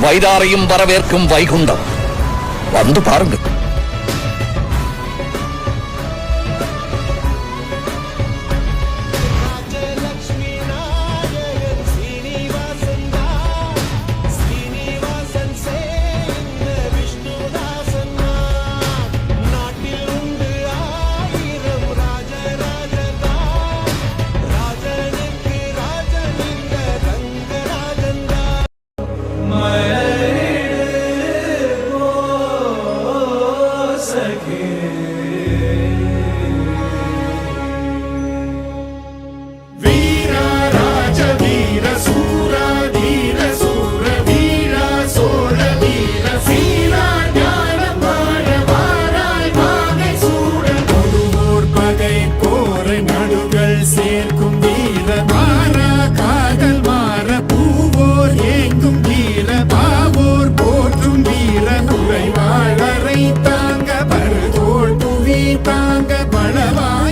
வைதாரையும் வரவேற்கும் வைகுண்டம். வந்து பாருங்கள். சேர்க்கும் வீர மாறா காதல் மாற பூவோர் ஏங்கும் வீர பாவோர் போற்றும் வீர குறைவாளரை தாங்க பருதோள் புவி தாங்க பலவா